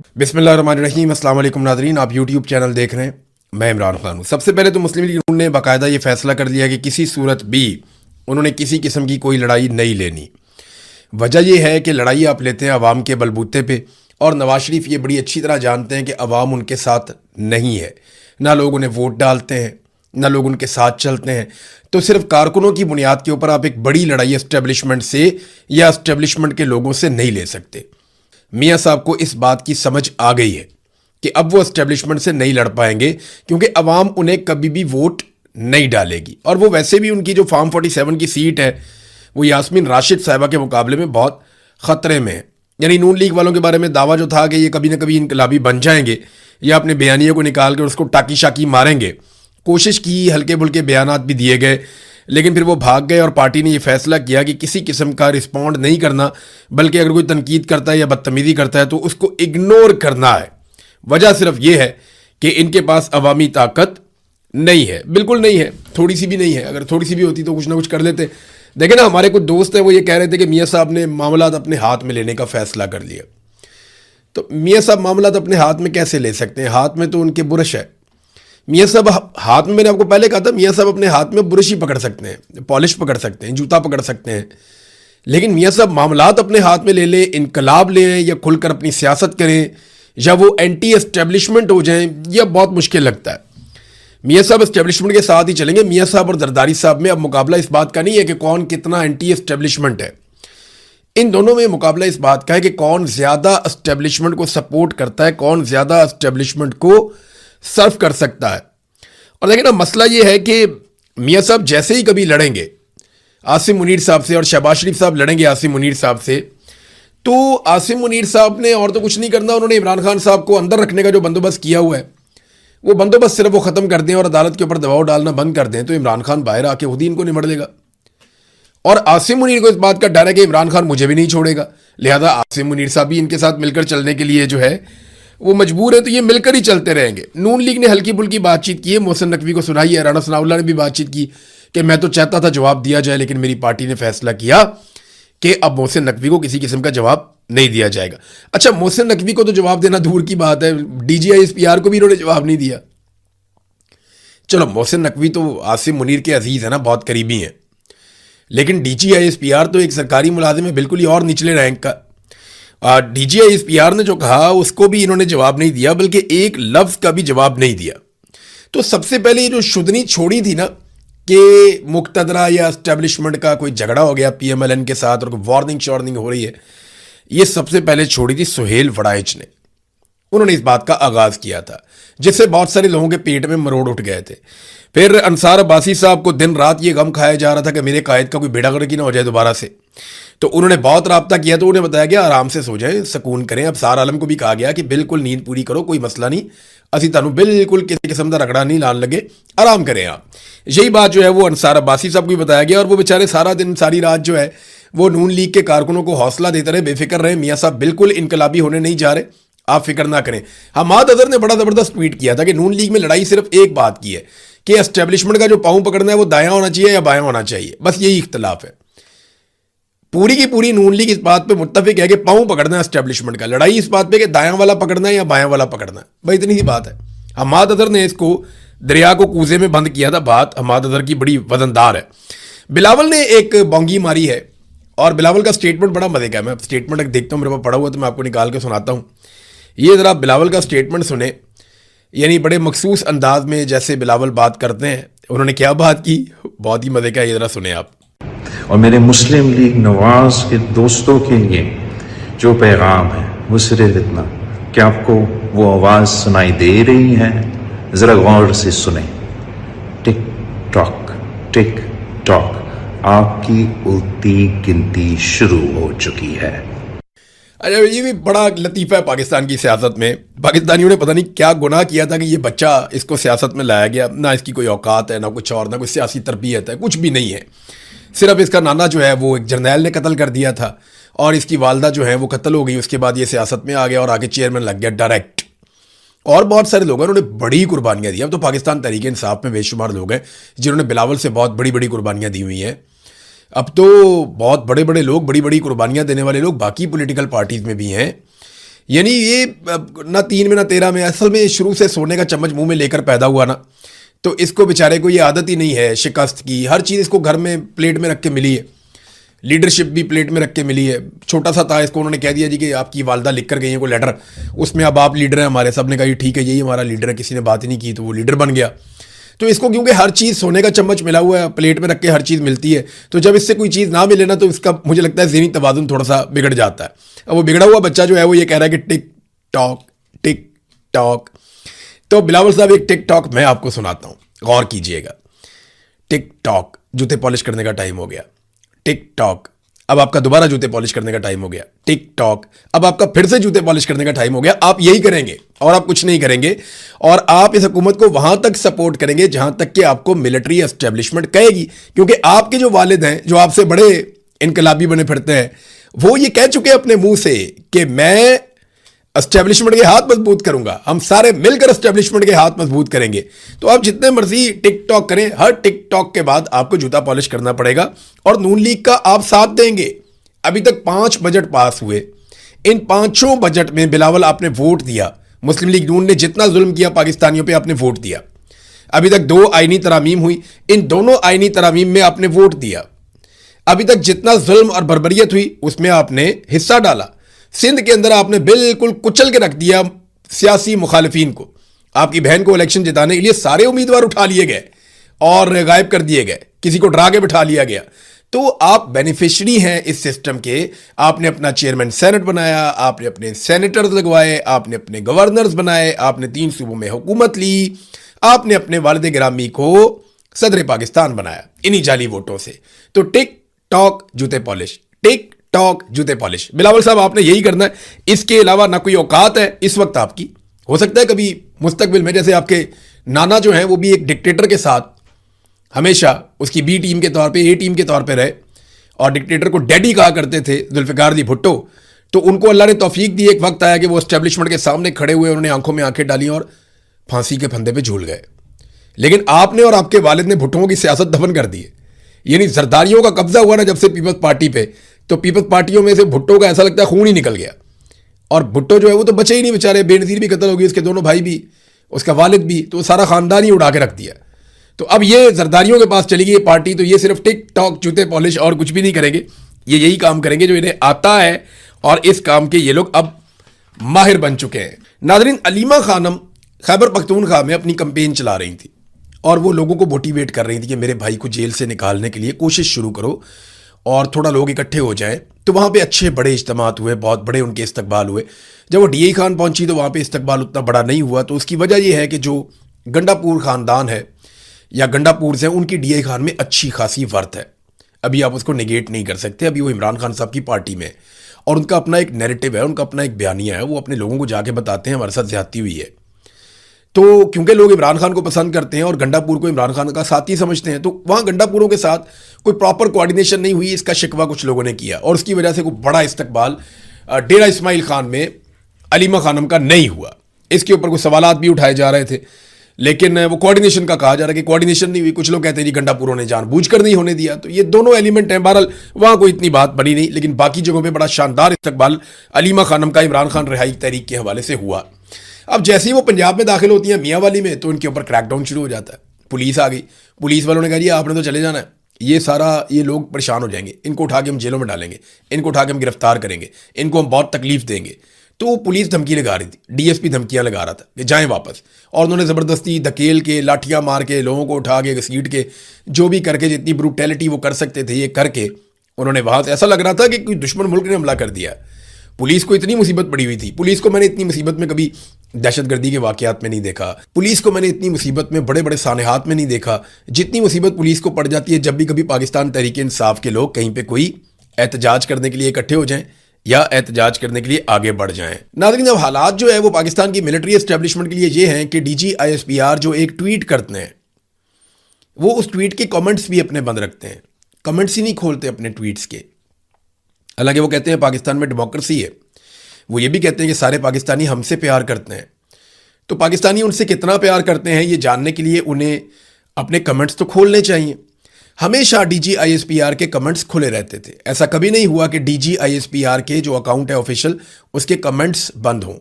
बिस्मिल्लाहिर्रहमानिर्रहीम। अस्सलाम वालेकुम नाज़रीन, आप यूट्यूब चैनल देख रहे हैं, मैं इमरान खान हूँ। सबसे पहले तो मुस्लिम लीग नून ने बाकायदा ये फैसला कर लिया कि किसी सूरत भी उन्होंने किसी किस्म की कोई लड़ाई नहीं लेनी। वजह यह है कि लड़ाई आप लेते हैं अवाम के बलबूते पे, और नवाज शरीफ ये बड़ी अच्छी तरह जानते हैं कि अवाम उनके साथ नहीं है। ना लोग उन्हें वोट डालते हैं, ना लोग उनके साथ चलते हैं। तो सिर्फ कारकुनों की बुनियाद के ऊपर आप एक बड़ी लड़ाई एस्टेब्लिशमेंट से या एस्टेब्लिशमेंट के लोगों से नहीं ले सकते। मियाँ साहब को इस बात की समझ आ गई है कि अब वो एस्टेब्लिशमेंट से नहीं लड़ पाएंगे, क्योंकि अवाम उन्हें कभी भी वोट नहीं डालेगी। और वो वैसे भी उनकी जो फार्म 47 की सीट है वो यास्मीन राशिद साहिबा के मुकाबले में बहुत ख़तरे में है। यानी नून लीग वालों के बारे में दावा जो था कि ये कभी ना कभी इनकलाबी बन जाएंगे या अपने बयानियों को निकाल कर उसको टाकी शाकी मारेंगे, कोशिश की, हल्के बुल्के बयानात भी दिए गए, लेकिन फिर वो भाग गए और पार्टी ने ये फैसला किया कि किसी किस्म का रिस्पॉन्ड नहीं करना, बल्कि अगर कोई तनकीद करता है या बदतमीज़ी करता है तो उसको इग्नोर करना है। वजह सिर्फ ये है कि इनके पास अवामी ताकत नहीं है, बिल्कुल नहीं है, थोड़ी सी भी नहीं है। अगर थोड़ी सी भी होती तो कुछ ना कुछ कर लेते। देखे ना, हमारे कुछ दोस्त हैं वो ये कह रहे थे कि मियाँ साहब ने मामलात अपने हाथ में लेने का फैसला कर लिया। तो मियाँ साहब मामलात अपने हाथ में कैसे ले सकते हैं? हाथ में तो उनके बुरश है। मियाँ साहब हाथ में, मैंने आपको पहले कहा था, मियाँ साहब अपने हाथ में ब्रश ही पकड़ सकते हैं, पॉलिश पकड़ सकते हैं, जूता पकड़ सकते हैं, लेकिन मियाँ साहब मामलात अपने हाथ में ले लें, इनकलाब लें या खुलकर अपनी सियासत करें या वो एंटी एस्टेब्लिशमेंट हो जाएं, यह बहुत मुश्किल लगता है। मियाँ साहब एस्टेब्लिशमेंट के साथ ही चलेंगे। मियाँ साहब और जरदारी साहब में अब मुकाबला इस बात का नहीं है कि कौन कितना एंटी एस्टेब्लिशमेंट है। इन दोनों में मुकाबला इस बात का है कि कौन ज़्यादा एस्टेब्लिशमेंट को सपोर्ट करता है, कौन ज़्यादा एस्टेब्लिशमेंट को सर्व कर सकता है। और देखिए ना, मसला ये है कि मियाँ साहब जैसे ही कभी लड़ेंगे आसिम मुनीर साहब से और शहबाज शरीफ साहब लड़ेंगे आसिम मुनीर साहब से, तो आसिम मुनीर साहब ने और तो कुछ नहीं करना, उन्होंने इमरान खान साहब को अंदर रखने का जो बंदोबस्त किया हुआ है वो बंदोबस्त सिर्फ वो ख़त्म कर दें और अदालत के ऊपर दबाव डालना बंद कर दें, तो इमरान खान बाहर आके खुद ही इनको निमट देगा। और आसिम मुनीर को इस बात का डर है कि इमरान खान मुझे भी नहीं छोड़ेगा, लिहाजा आसिम मुनीर साहब भी इनके साथ मिलकर चलने के लिए जो है वो मजबूर है, तो ये मिलकर ही चलते रहेंगे। नून लीग ने हल्की फुल्की बातचीत की है, मोहसिन नकवी को सुनाई है, राना सनाउल्लाह ने भी बातचीत की कि मैं तो चाहता था जवाब दिया जाए, लेकिन मेरी पार्टी ने फैसला किया कि अब मोहसिन नकवी को किसी किस्म का जवाब नहीं दिया जाएगा। अच्छा, मोहसिन नकवी को तो जवाब देना दूर की बात है, DGI-SPR को भी इन्होंने जवाब नहीं दिया। चलो, मोहसिन नकवी तो आसिम मुनीर के अजीज़ है ना, बहुत करीबी हैं, लेकिन DGI-SPR तो एक सरकारी मुलाजिम है, बिल्कुल ही और निचले रैंक का। DGI-SPR ने जो कहा उसको भी इन्होंने जवाब नहीं दिया, बल्कि एक लफ्ज़ का भी जवाब नहीं दिया। तो सबसे पहले ये जो शुदनी छोड़ी थी ना कि मुक्तदरा या एस्टेब्लिशमेंट का कोई झगड़ा हो गया PMLN के साथ और वार्निंग शॉर्निंग हो रही है, ये सबसे पहले छोड़ी थी सुहेल वड़ाइच ने। उन्होंने इस बात का आगाज़ किया था, जिससे बहुत सारे लोगों के पेट में मरोड़ उठ गए थे। फिर अंसार अब्बासी साहब को दिन रात ये गम खाया जा रहा था कि मेरे कायद का कोई बेड़ा गर्क ही ना हो जाए दोबारा से, तो उन्होंने बहुत राब्ता किया, तो उन्हें बताया गया आराम से सो जाएं, सुकून करें। अब सार आलम को भी कहा गया कि बिल्कुल नींद पूरी करो, कोई मसला नहीं, असी तुहानू बिल्कुल किसी किस्म का रगड़ा नहीं लान लगे, आराम करें आप। यही बात जो है वो अंसार अब्बासी साहब को भी बताया गया, और वो बेचारे सारा दिन सारी रात जो है वो नून लीग के कारकुनों को हौसला देते रहे, बेफिक्र रहे, मियाँ साहब बिल्कुल इनकलाबी होने नहीं जा रहे, आप फिक्र ना करें। हमाद अजहर ने बड़ा ज़बरदस्त ट्वीट किया था कि नून लीग में लड़ाई सिर्फ एक बात की है कि एस्टेब्लिशमेंट का जो पाँव पकड़ना है वो दायां होना चाहिए या बायां होना चाहिए, बस यही इख्तलाफ है। पूरी की पूरी नून लीग इस बात पे मुत्तफिक है कि पाँव पकड़ना है एस्टेब्लिशमेंट का, लड़ाई इस बात पे कि दायां वाला पकड़ना है या बायां वाला पकड़ना है, भाई इतनी सी बात है। हमाद अजहर ने इसको दरिया को कूजे में बंद किया था, बात हमाद अजहर की बड़ी वजनदार है। बिलावल ने एक बोंगी मारी है, और बिलावल का स्टेटमेंट बड़ा मजे का है। मैं स्टेटमेंट देखता हूँ, मेरे पास पढ़ा हुआ, तो मैं आपको निकाल के सुनाता हूँ। ये ज़रा बिलावल का स्टेटमेंट सुने, यानी बड़े मखसूस अंदाज में जैसे बिलावल बात करते हैं। उन्होंने क्या बात की, बहुत ही मजे का, ये ज़रा सुने आप। और मेरे मुस्लिम लीग नवाज के दोस्तों के लिए जो पैगाम है वो सिर्फ इतना कि आपको वो आवाज़ सुनाई दे रही है, ज़रा गौर से सुने। टिक टॉक, आपकी उल्टी गिनती शुरू हो चुकी है। अच्छा, ये भी बड़ा लतीफ़ा है पाकिस्तान की सियासत में। पाकिस्तानियों ने पता नहीं क्या गुनाह किया था कि ये बच्चा इसको सियासत में लाया गया। ना इसकी कोई औकात है, ना कुछ और, ना कोई सियासी तरबियत है, कुछ भी नहीं है। सिर्फ इसका नाना जो है वो एक जर्नैल ने कत्ल कर दिया था, और इसकी वालदा जो है वो कत्ल हो गई। उसके बाद ये सियासत में आ गया और आगे चेयरमैन लग गया डायरेक्ट। और बहुत सारे लोग हैं, उन्होंने बड़ी कुर्बानियाँ दी। अब तो पाकिस्तान तहरीक इंसाफ में बेशुमार लोग हैं जिन्होंने बिलावल से बहुत बड़ी बड़ी कुर्बानियाँ दी हुई हैं। अब तो बहुत बड़े बड़े लोग, बड़ी बड़ी कुर्बानियाँ देने वाले लोग बाकी पॉलिटिकल पार्टीज़ में भी हैं। यानी ये ना 3 में ना 13 में, असल में शुरू से सोने का चम्मच मुंह में लेकर पैदा हुआ ना, तो इसको बेचारे को ये आदत ही नहीं है शिकस्त की। हर चीज़ इसको घर में प्लेट में रख के मिली है, लीडरशिप भी प्लेट में रख के मिली है। छोटा सा था, इसको उन्होंने कह दिया जी कि आपकी वालदा लिख कर गई है कोई लेटर, उसमें अब आप लीडर हैं हमारे। सब ने कहा ठीक है, यही हमारा लीडर है, किसी ने बात ही नहीं की तो वो लीडर बन गया। तो इसको क्योंकि हर चीज़ सोने का चम्मच मिला हुआ है, प्लेट में रख के हर चीज़ मिलती है, तो जब इससे कोई चीज़ ना मिले ना तो इसका मुझे लगता है ज़हनी तवाज़ुन थोड़ा सा बिगड़ जाता है। अब वो बिगड़ा हुआ बच्चा जो है वो ये कह रहा है कि टिक टॉक। तो बिलावल साहब एक टिक टॉक मैं आपको सुनाता हूँ, गौर कीजिएगा। टिक टॉक, जूते पॉलिश करने का टाइम हो गया। टिक टॉक, अब आपका दोबारा जूते पॉलिश करने का टाइम हो गया। टिक टॉक, अब आपका फिर से जूते पॉलिश करने का टाइम हो गया। आप यही करेंगे और आप कुछ नहीं करेंगे, और आप इस हुकूमत को वहां तक सपोर्ट करेंगे जहां तक कि आपको मिलिट्री एस्टेब्लिशमेंट कहेगी। क्योंकि आपके जो वालिद हैं, जो आपसे बड़े इनकलाबी बने फिरते हैं, वो ये कह चुके हैं अपने मुंह से कि मैं एस्टेब्लिशमेंट के हाथ मजबूत करूंगा, हम सारे मिलकर एस्टेब्लिशमेंट के हाथ मजबूत करेंगे। तो आप जितने मर्जी टिकटॉक करें, हर टिकटॉक के बाद आपको जूता पॉलिश करना पड़ेगा और नून लीग का आप साथ देंगे। अभी तक 5 बजट पास हुए, इन 5 बजट में बिलावल आपने वोट दिया। मुस्लिम लीग नून ने जितना जुल्म किया पाकिस्तानियों पे आपने वोट दिया। अभी तक 2 आईनी तरामीम हुई, इन दोनों आईनी तरामीम में आपने वोट दिया। अभी तक जितना जुल्म और बर्बरियत हुई उसमें आपने हिस्सा डाला। सिंध के अंदर आपने बिल्कुल कुचल के रख दिया सियासी मुखालिफिन को। आपकी बहन को इलेक्शन जिताने के लिए सारे उम्मीदवार उठा लिए गए और गायब कर दिए गए, किसी को डरा के बिठा लिया गया। तो आप बेनिफिशरी हैं इस सिस्टम के। आपने अपना चेयरमैन सेनेट बनाया, आपने अपने सेनेटर्स लगवाए, आपने अपने गवर्नर्स बनाए, आपने 3 सूबों में हुकूमत ली, आपने अपने वालिद गिरामी को सदर पाकिस्तान बनाया इन्हीं जाली वोटों से। तो टिक टॉक जूते पॉलिश, टिक टॉक जूते पॉलिश। बिलावल साहब आपने यही करना है, इसके अलावा ना कोई औकात है इस वक्त आपकी। हो सकता है कभी मुस्तकबिल में, जैसे आपके नाना जो हैं वो भी एक डिक्टेटर के साथ हमेशा उसकी बी टीम के तौर पे, ए टीम के तौर पे रहे और डिक्टेटर को डैडी कहा करते थे जुल्फिकार अली भुट्टो। तो उनको अल्लाह ने तौफीक दी, एक वक्त आया कि वो एस्टेब्लिशमेंट के सामने खड़े हुए, उन्होंने आंखों में आंखें डाली और फांसी के फंदे पे झूल गए। लेकिन आपने और आपके वालिद ने भुट्टों की सियासत दफन कर दी है। यानी जरदारियों का कब्जा हुआ ना जब से पीपल्स पार्टी पे, तो पीपल्स पार्टियों में से भुट्टो का ऐसा लगता है खून ही निकल गया। और भुट्टो जो है वो तो बचे ही नहीं बेचारे, बेनज़ीर भी कत्ल हो गई, उसके दोनों भाई भी, उसका वालिद भी, तो सारा खानदान ही उड़ा के रख दिया। तो अब ये जरदारियों के पास चली गई ये पार्टी, तो ये सिर्फ टिक टॉक जूते पॉलिश और कुछ भी नहीं करेंगे। ये यही काम करेंगे जो इन्हें आता है और इस काम के ये लोग अब माहिर बन चुके हैं। नाज़रीन, अलीमा खानम खैबर पख्तूनख्वा में अपनी कंपेन चला रही थी और वो लोगों को मोटिवेट कर रही थी कि मेरे भाई को जेल से निकालने के लिए कोशिश शुरू करो और थोड़ा लोग इकट्ठे हो जाएं। तो वहाँ पे अच्छे बड़े इज्तिमात हुए, बहुत बड़े उनके इस्तकबाल हुए। जब वो DI खान पहुंची तो वहाँ पे इस्तकबाल उतना बड़ा नहीं हुआ। तो उसकी वजह यह है कि जो गंडापुर ख़ानदान है या गंडापुर से, उनकी DI खान में अच्छी खासी वर्थ है। अभी आप उसको निगेट नहीं कर सकते। अभी वो इमरान खान साहब की पार्टी में और उनका अपना एक नैरेटिव है, उनका अपना एक बयानिया है। वो अपने लोगों को जाके बताते हैं हमारे साथ ज्यादती हुई है। तो क्योंकि लोग इमरान खान को पसंद करते हैं और गंडापुर को इमरान खान का साथी समझते हैं, तो वहाँ गंडापुरों के साथ कोई प्रॉपर कोऑर्डिनेशन नहीं हुई, इसका शिकवा कुछ लोगों ने किया और उसकी वजह से कोई बड़ा इस्तकबाल डेरा इस्माइल खान में अलीमा खानम का नहीं हुआ। इसके ऊपर कुछ सवालात भी उठाए जा रहे थे, लेकिन वो कोऑर्डिनेशन का कहा जा रहा है कि कोऑर्डिनेशन नहीं हुई। कुछ लोग कहते हैं जी गंडापुरों ने जानबूझकर नहीं होने दिया। तो ये दोनों एलिमेंट हैं। बहरहाल वहाँ कोई इतनी बात बनी नहीं, लेकिन बाकी जगहों पे बड़ा शानदार इस्तकबाल अलीमा खानम का इमरान खान रिहाई तहरीक के हवाले से हुआ। अब जैसे ही वो पंजाब में दाखिल होती हैं मियाँ वाली में, तो इनके ऊपर क्रैकडाउन शुरू हो जाता है। पुलिस आ गई, पुलिस वालों ने कहा जी आपने तो चले जाना है, ये लोग परेशान हो जाएंगे, इनको उठा के हम जेलों में डालेंगे, इनको उठा के हम गिरफ्तार करेंगे, इनको हम बहुत तकलीफ देंगे। तो पुलिस धमकी लगा रही थी, DSP धमकियां लगा रहा था कि जाएं वापस, और उन्होंने ज़बरदस्ती धकेल के, लाठियां मार के, लोगों को उठा के, घसीट के, जो भी करके, जितनी ब्रूटैलिटी वो कर सकते थे ये करके उन्होंने वहाँ से, ऐसा लग रहा था कि कोई दुश्मन मुल्क ने हमला कर दिया। पुलिस को इतनी मुसीबत पड़ी हुई थी। पुलिस को मैंने इतनी मुसीबत में कभी दहशतगर्दी के वाक़यात में नहीं देखा। पुलिस को मैंने इतनी मुसीबत में, बड़े बड़े सानेहात में नहीं देखा जितनी मुसीबत पुलिस को पड़ जाती है जब भी कभी पाकिस्तान तहरीक इंसाफ के लोग कहीं पे कोई एहतजाज करने के लिए इकट्ठे हो जाएं या एहतजाज करने के लिए आगे बढ़ जाएं। नाज़रीन, अब हालात जो है वो पाकिस्तान की मिलिट्री एस्टेब्लिशमेंट के लिए ये हैं कि DG ISPR जो एक ट्वीट करते हैं, वो उस ट्वीट के कमेंट्स भी अपने बंद रखते हैं, कमेंट्स ही नहीं खोलते अपने ट्वीट्स के। हालांकि वो कहते हैं पाकिस्तान में डेमोक्रेसी है, वो ये भी कहते हैं कि सारे पाकिस्तानी हमसे प्यार करते हैं। तो पाकिस्तानी उनसे कितना प्यार करते हैं ये जानने के लिए उन्हें अपने कमेंट्स तो खोलने चाहिए। हमेशा DGISPR के कमेंट्स खुले रहते थे। ऐसा कभी नहीं हुआ कि DGISPR के जो अकाउंट है ऑफिशियल उसके कमेंट्स बंद हों।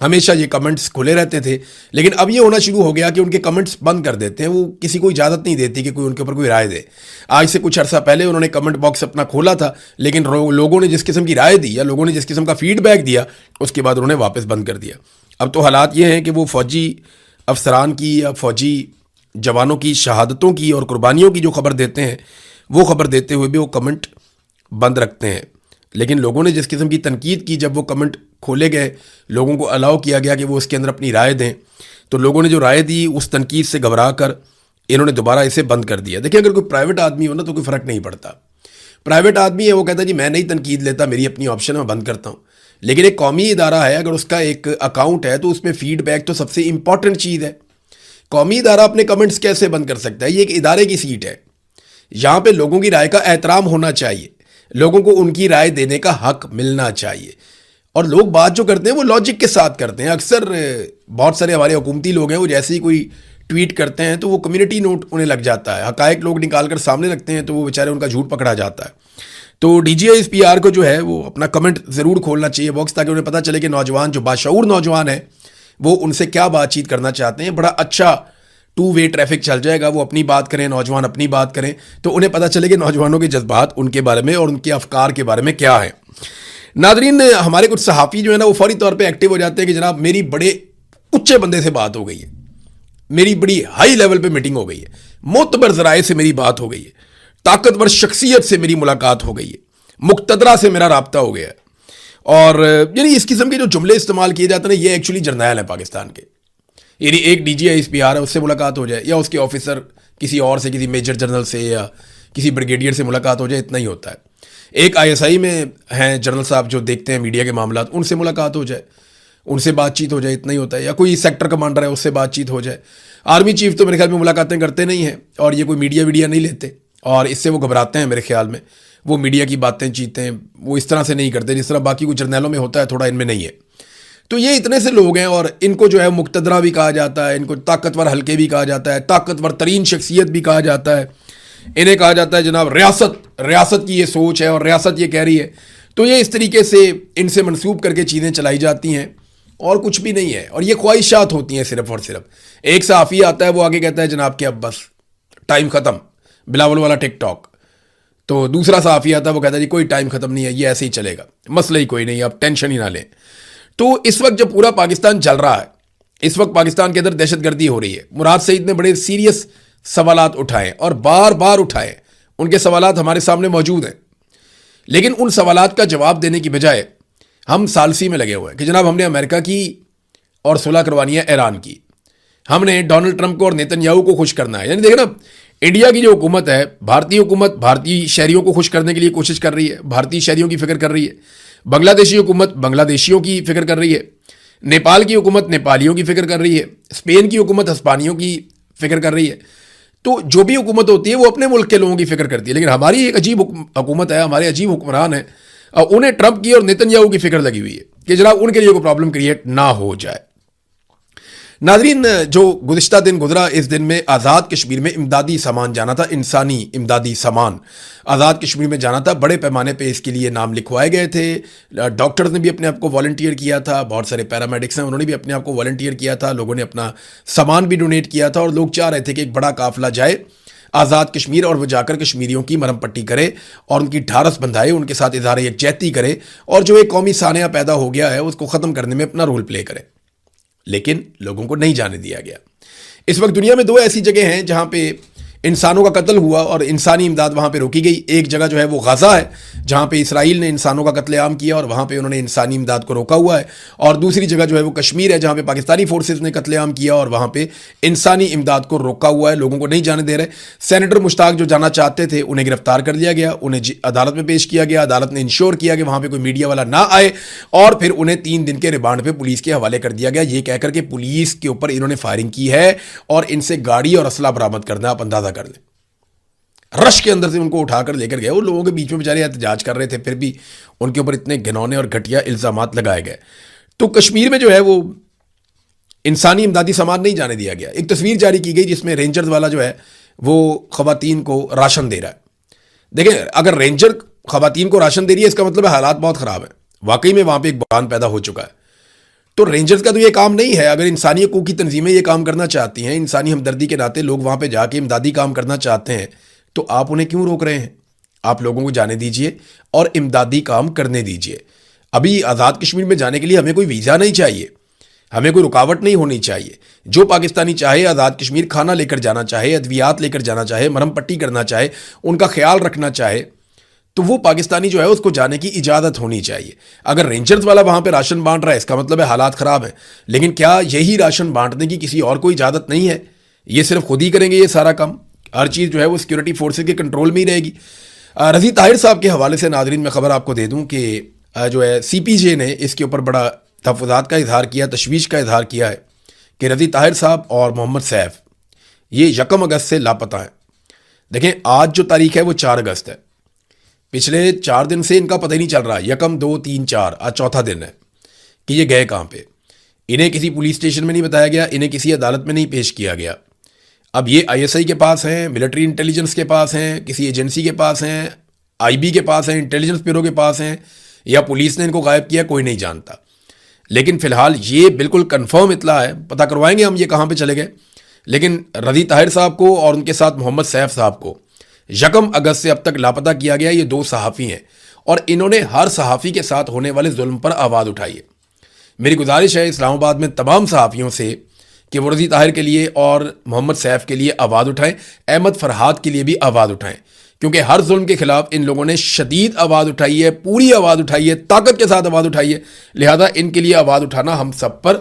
हमेशा ये कमेंट्स खुले रहते थे। लेकिन अब ये होना शुरू हो गया कि उनके कमेंट्स बंद कर देते हैं। वो किसी को इजाज़त नहीं देती कि कोई उनके ऊपर कोई राय दे। आज से कुछ अर्सा पहले उन्होंने कमेंट बॉक्स अपना खोला था, लेकिन लोगों ने जिस किस्म की राय दी या लोगों ने जिस किस्म का फीडबैक दिया उसके बाद उन्होंने वापस बंद कर दिया। अब तो हालात ये हैं कि वो फ़ौजी अफसरान की या फ़ौजी जवानों की शहादतों की और कुर्बानियों की जो खबर देते हैं वो खबर देते हुए भी वो कमेंट बंद रखते हैं। लेकिन लोगों ने जिस किस्म की तनकीद की, जब वो कमेंट खोले गए, लोगों को अलाउ किया गया कि वो उसके अंदर अपनी राय दें, तो लोगों ने जो राय दी उस तनकीद से घबरा कर इन्होंने दोबारा इसे बंद कर दिया। देखिए, अगर कोई प्राइवेट आदमी हो ना तो कोई फ़र्क नहीं पड़ता। प्राइवेट आदमी है, वो कहता है जी मैं नहीं तनकीद लेता, मेरी अपनी ऑप्शन है, मैं बंद करता हूँ। लेकिन एक कौमी इदारा है, अगर उसका एक अकाउंट है तो उसमें फीडबैक तो सबसे इंपॉर्टेंट चीज़ है। कौमी इदारा अपने कमेंट्स कैसे बंद कर सकता है? ये एक इदारे की सीट है, यहाँ पे लोगों की राय का एहतराम होना चाहिए, लोगों को उनकी राय देने का हक मिलना चाहिए। और लोग बात जो करते हैं वो लॉजिक के साथ करते हैं। अक्सर बहुत सारे हमारे हुकूमती लोग हैं, वो जैसे ही कोई ट्वीट करते हैं तो वो कम्युनिटी नोट उन्हें लग जाता है, हकायक लोग निकाल कर सामने रखते हैं तो वो बेचारे उनका झूठ पकड़ा जाता है। तो DGISPR को जो है वो अपना कमेंट ज़रूर खोलना चाहिए बॉक्स, ताकि उन्हें पता चले कि नौजवान जो बाशऊर नौजवान है वो उनसे क्या बातचीत करना चाहते हैं। बड़ा अच्छा 2 वे ट्रैफिक चल जाएगा। वो अपनी बात करें, नौजवान अपनी बात करें, तो उन्हें पता चले कि नौजवानों के जज्बात उनके बारे में और उनके अफकार के बारे में क्या है। नादरीन, हमारे कुछ सहाफ़ी जो है ना वो फौरी तौर पे एक्टिव हो जाते हैं कि जनाब मेरी बड़े उच्चे बंदे से बात हो गई है, मेरी बड़ी हाई लेवल पे मीटिंग हो गई है, मोतबर ज़राए से मेरी बात हो गई है, ताकतवर शख्सियत से मेरी मुलाकात हो गई है, मुक्तदरा से मेरा राब्ता हो गया है। और यानी इस किस्म के जो जुमले इस्तेमाल किए जाते हैं ये एक्चुअली जर्नैल है पाकिस्तान के। यानी एक DGISPR है, उससे मुलाकात हो जाए या उसके ऑफिसर किसी और से, किसी मेजर जनरल से या किसी ब्रिगेडियर से मुलाकात हो जाए, इतना ही होता है। एक ISI में हैं जनरल साहब जो देखते हैं मीडिया के मामला, उनसे मुलाकात हो जाए, उनसे बातचीत हो जाए, इतना ही होता है। या कोई सेक्टर कमांडर है उससे बातचीत हो जाए। आर्मी चीफ तो मेरे ख्याल में मुलाकातें करते नहीं हैं और ये कोई मीडिया नहीं लेते, और इससे वो घबराते हैं मेरे ख्याल में। वो मीडिया की बातें चीते हैं, वो इस तरह से नहीं करते जिस तरह बाकी कुछ जर्नैलों में होता है, थोड़ा इनमें नहीं है। तो ये इतने से लोग हैं और इनको जो है मुक्तदरा भी कहा जाता है, इनको ताकतवर हल्के भी कहा जाता है, ताकतवर तरीन शख्सियत भी कहा जाता है। इन्हें कहा जाता है जनाब रियासत की ये सोच है और रियासत ये कह रही है। तो ये इस तरीके से इनसे मंसूब करके चीज़ें चलाई जाती हैं और कुछ भी नहीं है। और ये ख्वाहिशात होती हैं सिर्फ और सिर्फ। एक सहाफ़ी आता है, वो आगे कहता है जनाब कि अब बस टाइम ख़त्म, बिलावल वाला टिकटॉक। तो दूसरा सहाफ़ी आता है, वो कहता है जी कोई टाइम ख़त्म नहीं है, ये ऐसे ही चलेगा, मसला ही कोई नहीं, आप टेंशन ही ना लें। तो इस वक्त जब पूरा पाकिस्तान जल रहा है, इस वक्त पाकिस्तान के अंदर दहशतगर्दी हो रही है, मुराद सईद ने बड़े सीरियस सवालात उठाए और बार बार उठाए। उनके सवालात हमारे सामने मौजूद हैं, लेकिन उन सवालात का जवाब देने की बजाय हम सालसी में लगे हुए हैं कि जनाब हमने अमेरिका की और सुलह करवानी है ईरान की, हमने डोनाल्ड ट्रंप को और नेतन्याहू को खुश करना है। यानी देखो ना, इंडिया की जो हुकूमत है, भारतीय हुकूमत भारतीय शहरियों को खुश करने के लिए कोशिश कर रही है, भारतीय शहरियों की फिक्र कर रही है। बांग्लादेशी हुकूमत बांग्लादेशियों की फिक्र कर रही है। नेपाल की हुकूमत नेपालियों की फिक्र कर रही है। स्पेन की हुकूमत हिस्पानियों की फिक्र कर रही है। तो जो भी हुकूमत होती है वो अपने मुल्क के लोगों की फिक्र करती है। लेकिन हमारी एक अजीब हुकूमत है, हमारे अजीब हुक्मरान है, उन्हें ट्रंप की और नेतन्याहू की फिक्र लगी हुई है कि जनाब उनके लिए कोई प्रॉब्लम क्रिएट ना हो जाए। नाज़रीन, जो गुज़िश्ता दिन गुजरा, इस दिन में आज़ाद कश्मीर में इमदादी सामान जाना था, इंसानी इमदादी सामान आज़ाद कश्मीर में जाना था। बड़े पैमाने पे इसके लिए नाम लिखवाए गए थे। डॉक्टर्स ने भी अपने आप को वॉलंटियर किया था, बहुत सारे पैरामेडिक्स हैं उन्होंने भी अपने आप को वॉलंटियर किया था, लोगों ने अपना सामान भी डोनेट किया था और लोग चाह रहे थे कि एक बड़ा काफिला जाए आज़ाद कश्मीर और वो जाकर कश्मीरियों की मरहम पट्टी करे और उनकी ढारस बंधाए, उनके साथ इज़हार यकजहती करे और जो एक कौमी सानिया पैदा हो गया है उसको ख़त्म करने में अपना रोल प्ले करे। लेकिन लोगों को नहीं जाने दिया गया। इस वक्त दुनिया में 2 ऐसी जगह हैं जहां पे इंसानों का कत्ल हुआ और इंसानी इमदाद वहाँ पे रोकी गई। एक जगह जो है वो गाज़ा है जहाँ पे इसराइल ने इंसानों का कत्लेआम किया और वहाँ पे उन्होंने इंसानी इमदाद को रोका हुआ है, और दूसरी जगह जो है वो कश्मीर है जहाँ पे पाकिस्तानी फोर्सेस ने कत्लेआम किया और वहाँ पे इंसानी इमदाद को रोका हुआ है, लोगों को नहीं जाने दे रहे। सेनेटर मुश्ताक जो जाना चाहते थे उन्हें गिरफ्तार कर लिया गया, उन्हें अदालत में पेश किया गया, अदालत ने इंश्योर किया कि वहाँ पर कोई मीडिया वाला ना आए और फिर उन्हें 3 दिन के रिमांड पर पुलिस के हवाले कर दिया गया, ये कहकर के पुलिस के ऊपर इन्होंने फायरिंग की है और इनसे गाड़ी और असला बरामद करना, आप अंदाज़ा कर लें। रश के अंदर से उनको उठाकर लेकर गए, वो लोगों के बीच में बेचारे एहतजाज कर रहे थे, फिर भी उनके ऊपर इतने घिनौने और घटिया इल्ज़ामात लगाए गए। तो कश्मीर में जो है वो इंसानी इमदादी सामान नहीं जाने दिया गया। एक तस्वीर जारी की गई जिसमें रेंजर्स वाला जो है वो खवातीन को राशन दे रहा है। देखें, अगर रेंजर खवातीन को राशन दे रही है, इसका मतलब है हालात बहुत ख़राब है, वाकई में वहाँ पे एक बहरान पैदा हो चुका है। तो रेंजर्स का तो ये काम नहीं है। अगर इंसानी हकूक़ की तंजीमें ये काम करना चाहती हैं, इंसानी हमदर्दी के नाते लोग वहाँ पे जाके इमदादी काम करना चाहते हैं, तो आप उन्हें क्यों रोक रहे हैं? आप लोगों को जाने दीजिए और इमदादी काम करने दीजिए। अभी आज़ाद कश्मीर में जाने के लिए हमें कोई वीज़ा नहीं चाहिए, हमें कोई रुकावट नहीं होनी चाहिए। जो पाकिस्तानी चाहे आज़ाद कश्मीर खाना लेकर जाना चाहे, अद्वियात लेकर जाना चाहे, मरहम पट्टी करना चाहे, उनका ख्याल रखना चाहे, तो वो पाकिस्तानी जो है उसको जाने की इजाज़त होनी चाहिए। अगर रेंजर्स वाला वहाँ पे राशन बांट रहा है, इसका मतलब है हालात ख़राब हैं। लेकिन क्या यही राशन बांटने की किसी और को इजाज़त नहीं है? ये सिर्फ खुद ही करेंगे ये सारा काम? हर चीज़ जो है वो सिक्योरिटी फोर्सेज के कंट्रोल में ही रहेगी। रज़ी ताहिर साहब के हवाले से नाज़रीन मैं ख़बर आपको दे दूँ कि जो है CPJ ने इसके ऊपर बड़ा तहफ़्फ़ुज़ात का इजहार किया, तशवीश का इजहार किया है कि रज़ी ताहिर साहब और मोहम्मद सैफ ये 1 अगस्त से लापता हैं। देखें, आज जो तारीख है वो 4 अगस्त है। पिछले 4 दिन से इनका पता ही नहीं चल रहा। 1, 2, 3, 4 आज चौथा दिन है कि ये गए कहाँ पे। इन्हें किसी पुलिस स्टेशन में नहीं बताया गया, इन्हें किसी अदालत में नहीं पेश किया गया। अब ये ISI के पास हैं, मिलिट्री इंटेलिजेंस के पास हैं, किसी एजेंसी के पास हैं, IB के पास हैं, इंटेलिजेंस ब्यूरो के पास हैं, या पुलिस ने इनको गायब किया, कोई नहीं जानता। लेकिन फ़िलहाल ये बिल्कुल कन्फर्म इतला है, पता करवाएंगे हम ये कहाँ पे चले गए। लेकिन रज़ी ताहिर साहब को और उनके साथ मोहम्मद सैफ साहब को 1 अगस्त से अब तक लापता किया गया। ये 2 सहाफ़ी हैं और इन्होंने हर सहाफ़ी के साथ होने वाले जुल्म पर आवाज़ उठाई है। मेरी गुजारिश है इस्लामाबाद में तमाम सहाफ़ियों से कि वो रज़ी ताहिर के लिए और मोहम्मद सैफ के लिए आवाज़ उठाएं, अहमद फ़रहाद के लिए भी आवाज़ उठाएं, क्योंकि हर जुल्म के ख़िलाफ़ इन लोगों ने शदीद आवाज़ उठाई है, पूरी आवाज़ उठाई है, ताकत के साथ आवाज़ उठाई है। लिहाजा इनके लिए आवाज़ उठाना हम सब पर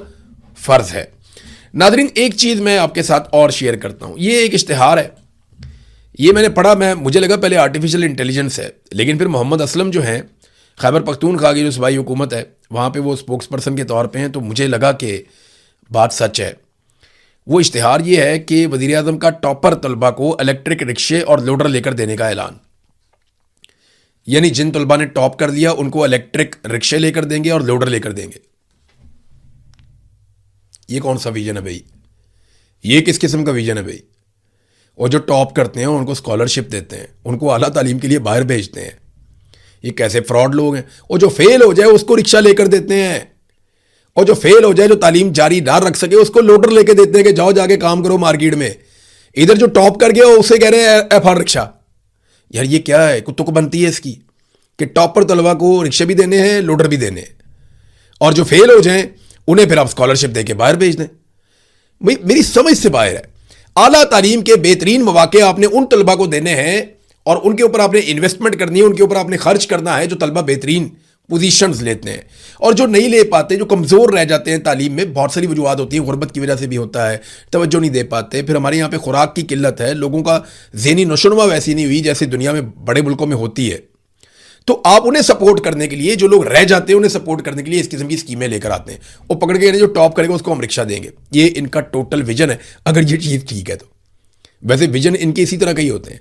फ़र्ज़ है। नाज़रीन, एक चीज़ मैं आपके साथ और शेयर करता हूँ। ये एक इश्तिहार है, ये मैंने पढ़ा, मुझे लगा पहले आर्टिफिशियल इंटेलिजेंस है, लेकिन फिर मोहम्मद असलम जो हैं खैबर पख्तूनख्वा की जो सूबाई हुकूमत है वहाँ पे वो स्पोक्स पर्सन के तौर पे हैं, तो मुझे लगा कि बात सच है। वो इश्तिहार ये है कि वज़ीर आज़म का टॉपर तलबा को इलेक्ट्रिक रिक्शे और लोडर लेकर देने का ऐलान, यानी जिन तलबा ने टॉप कर लिया उनको इलेक्ट्रिक रिक्शे लेकर देंगे और लोडर लेकर देंगे। ये कौन सा विजन है भाई? ये किस किस्म का विजन है भाई? और जो टॉप करते हैं उनको स्कॉलरशिप देते हैं, उनको आला तालीम के लिए बाहर भेजते हैं। ये कैसे फ्रॉड लोग हैं? और जो फेल हो जाए उसको रिक्शा लेकर देते हैं, और जो फेल हो जाए, जो तालीम जारी ना रख सके, उसको लोडर लेके देते हैं कि जाओ जाके काम करो मार्केट में। इधर जो टॉप कर गया उसे कह रहे हैं FR रिक्शा। यार ये क्या है? कुत्तों को बनती है इसकी कि टॉपर तलबा को रिक्शे भी देने हैं, लोडर भी देने हैं, और जो फेल हो जाएं उन्हें फिर आप स्कॉलरशिप दे के बाहर भेज दें। मेरी समझ से बाहर है। आला तालीम के बेहतरीन मौके आपने उन तलबा को देने हैं और उनके ऊपर आपने इन्वेस्टमेंट करनी है, उनके ऊपर आपने खर्च करना है जो तलबा बेहतरीन पोजीशंस लेते हैं। और जो नहीं ले पाते, जो कमज़ोर रह जाते हैं तालीम में, बहुत सारी वजूहत होती हैं, गुर्बत की वजह से भी होता है, तवज्जो नहीं दे पाते, फिर हमारे यहाँ पे खुराक की किल्लत है, लोगों का ज़हनी नशोनुमा वैसी नहीं हुई जैसे दुनिया में बड़े मुल्कों में होती है। तो आप उन्हें सपोर्ट करने के लिए, जो लोग रह जाते हैं उन्हें सपोर्ट करने के लिए इस किस्म की स्कीमें लेकर आते हैं। वो पकड़ के जो टॉप करेगा उसको हम रिक्शा देंगे। ये इनका टोटल विजन है, अगर ये चीज़ ठीक है तो। वैसे विजन इनके इसी तरह के ही होते हैं।